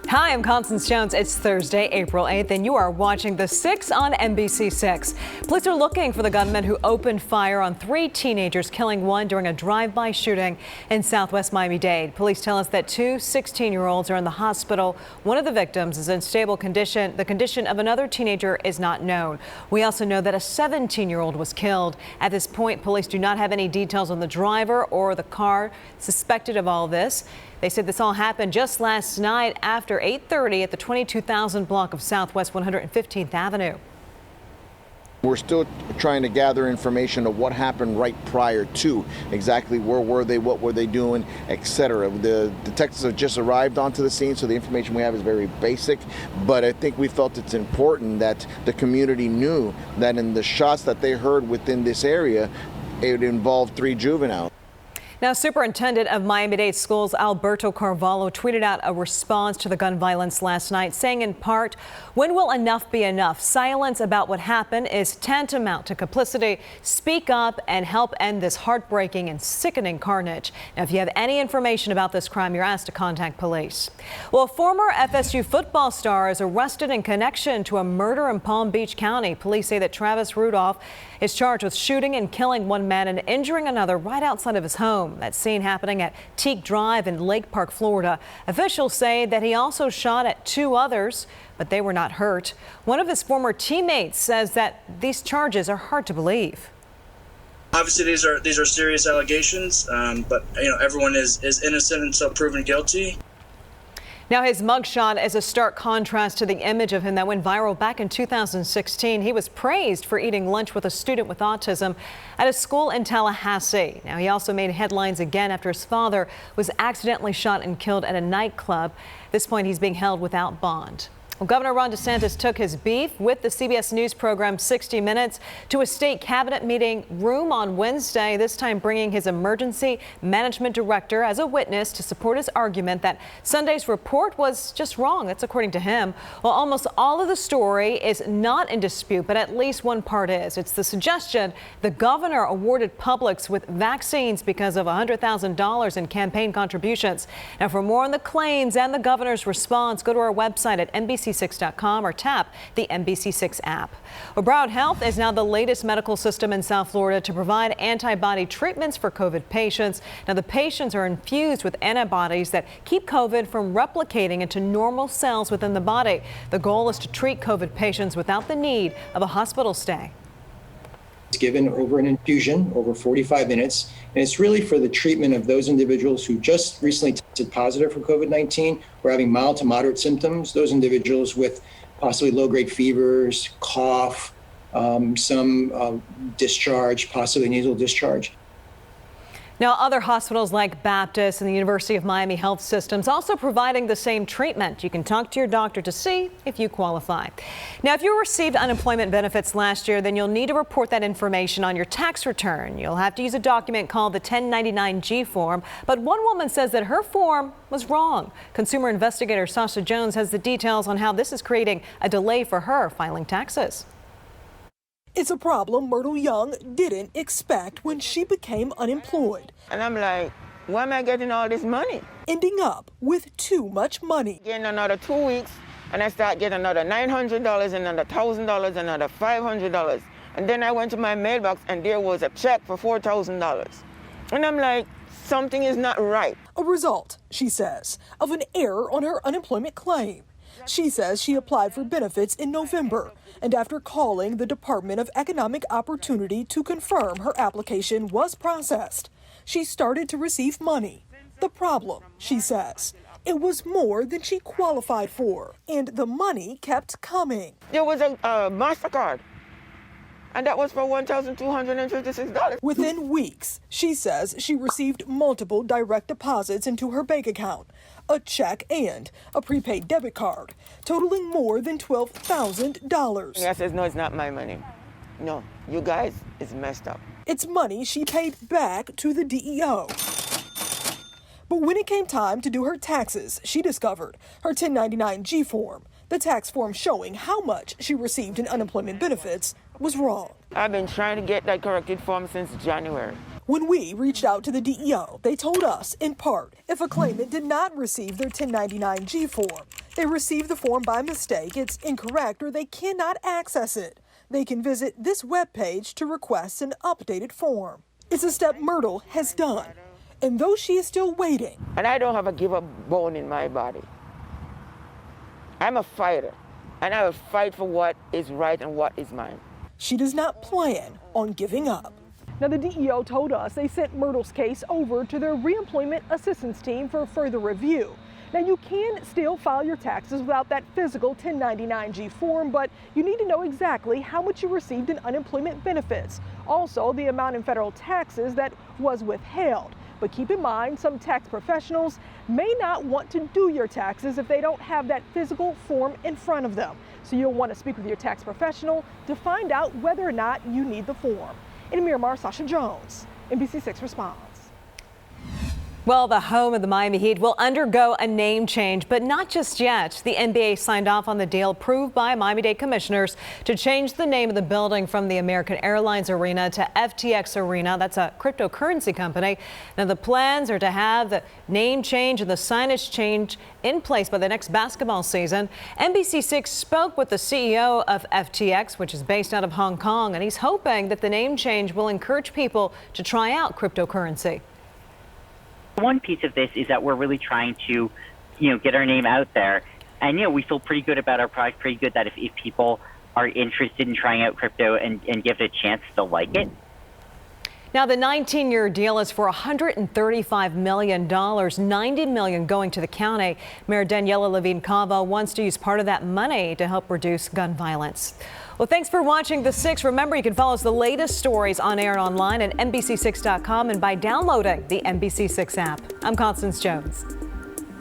Hi, I'm Constance Jones. It's Thursday, April 8th, and you are watching The 6 on NBC6. Police are looking for the gunman who opened fire on 3 teenagers, killing one during a drive-by shooting in southwest Miami-Dade. Police tell us that 2 16-year-olds are in the hospital. One of the victims is in stable condition. The condition of another teenager is not known. We also know that a 17-year-old was killed. At this point, police do not have any details on the driver or the car suspected of all this. They said this all happened just last night after 8:30 at the 22,000 block of Southwest 115th Avenue. We're still trying to gather information of what happened right prior to, exactly where were they, what were they doing, etc. The detectives have just arrived onto the scene, so the information we have is very basic, but I think we felt it's important that the community knew that in the shots that they heard within this area, it involved 3 juveniles. Now, Superintendent of Miami-Dade Schools Alberto Carvalho tweeted out a response to the gun violence last night, saying in part, "When will enough be enough? Silence about what happened is tantamount to complicity. Speak up and help end this heartbreaking and sickening carnage." Now, if you have any information about this crime, you're asked to contact police. Well, a former FSU football star is arrested in connection to a murder in Palm Beach County. Police say that Travis Rudolph is charged with shooting and killing one man and injuring another right outside of his home. That scene happening at Teak Drive in Lake Park, Florida. Officials say that he also shot at 2 others, but they were not hurt. One of his former teammates says that these charges are hard to believe. Obviously, these are serious allegations, but everyone is innocent until proven guilty. Now, his mugshot is a stark contrast to the image of him that went viral back in 2016. He was praised for eating lunch with a student with autism at a school in Tallahassee. Now, he also made headlines again after his father was accidentally shot and killed at a nightclub. At this point, he's being held without bond. Well, Governor Ron DeSantis took his beef with the CBS News program 60 Minutes to a state cabinet meeting room on Wednesday, this time bringing his emergency management director as a witness to support his argument that Sunday's report was just wrong. That's according to him. Well, almost all of the story is not in dispute, but at least one part is. It's the suggestion the governor awarded Publix with vaccines because of $100,000 in campaign contributions. Now, for more on the claims and the governor's response, go to our website at NBC6.com or tap the NBC6 app. Well, Broward Health is now the latest medical system in South Florida to provide antibody treatments for COVID patients. Now, the patients are infused with antibodies that keep COVID from replicating into normal cells within the body. The goal is to treat COVID patients without the need of a hospital stay. It's given over an infusion over 45 minutes, and it's really for the treatment of those individuals who just recently tested positive for COVID-19 or having mild to moderate symptoms, those individuals with possibly low-grade fevers, cough, some discharge, possibly nasal discharge. Now, other hospitals like Baptist and the University of Miami Health Systems also providing the same treatment. You can talk to your doctor to see if you qualify. Now, if you received unemployment benefits last year, then you'll need to report that information on your tax return. You'll have to use a document called the 1099-G form. But one woman says that her form was wrong. Consumer investigator Sasha Jones has the details on how this is creating a delay for her filing taxes. It's a problem Myrtle Young didn't expect when she became unemployed. And I'm like, why am I getting all this money? Ending up with too much money. Getting another 2 weeks, and I start getting another $900, another $1,000, another $500. And then I went to my mailbox, and there was a check for $4,000. And I'm like, something is not right. A result, she says, of an error on her unemployment claim. She says she applied for benefits in November, and after calling the Department of Economic Opportunity to confirm her application was processed, she started to receive money. The problem, she says, it was more than she qualified for, and the money kept coming. There was a MasterCard, and that was for $1,256. Within weeks, she says she received multiple direct deposits into her bank account, a check and a prepaid debit card, totaling more than $12,000. I says, no, it's not my money. No, you guys, it's messed up. It's money she paid back to the DEO. But when it came time to do her taxes, she discovered her 1099-G form, the tax form showing how much she received in unemployment benefits, was wrong. I've been trying to get that corrected form since January. When we reached out to the DEO, they told us, in part, if a claimant did not receive their 1099-G form, they received the form by mistake, it's incorrect, or they cannot access it. They can visit this webpage to request an updated form. It's a step Myrtle has done. And though she is still waiting. And I don't have a give up bone in my body. I'm a fighter, and I will fight for what is right and what is mine. She does not plan on giving up. Now, the DEO told us they sent Myrtle's case over to their reemployment assistance team for further review. Now, you can still file your taxes without that physical 1099-G form, but you need to know exactly how much you received in unemployment benefits. Also, the amount in federal taxes that was withheld. But keep in mind, some tax professionals may not want to do your taxes if they don't have that physical form in front of them. So you'll want to speak with your tax professional to find out whether or not you need the form. In Miramar, Sasha Jones, NBC6 Responds. Well, the home of the Miami Heat will undergo a name change, but not just yet. The NBA signed off on the deal approved by Miami-Dade commissioners to change the name of the building from the American Airlines Arena to FTX Arena. That's a cryptocurrency company. Now, the plans are to have the name change and the signage change in place by the next basketball season. NBC6 spoke with the CEO of FTX, which is based out of Hong Kong, and he's hoping that the name change will encourage people to try out cryptocurrency. One piece of this is that we're really trying to, get our name out there. And, we feel pretty good about our product, pretty good that if people are interested in trying out crypto and give it a chance, they'll like it. Now, the 19-year deal is for $135 million, $90 million going to the county. Mayor Daniela Levine-Cava wants to use part of that money to help reduce gun violence. Well, thanks for watching The 6. Remember, you can follow us the latest stories on air and online at NBC6.com and by downloading the NBC6 app. I'm Constance Jones.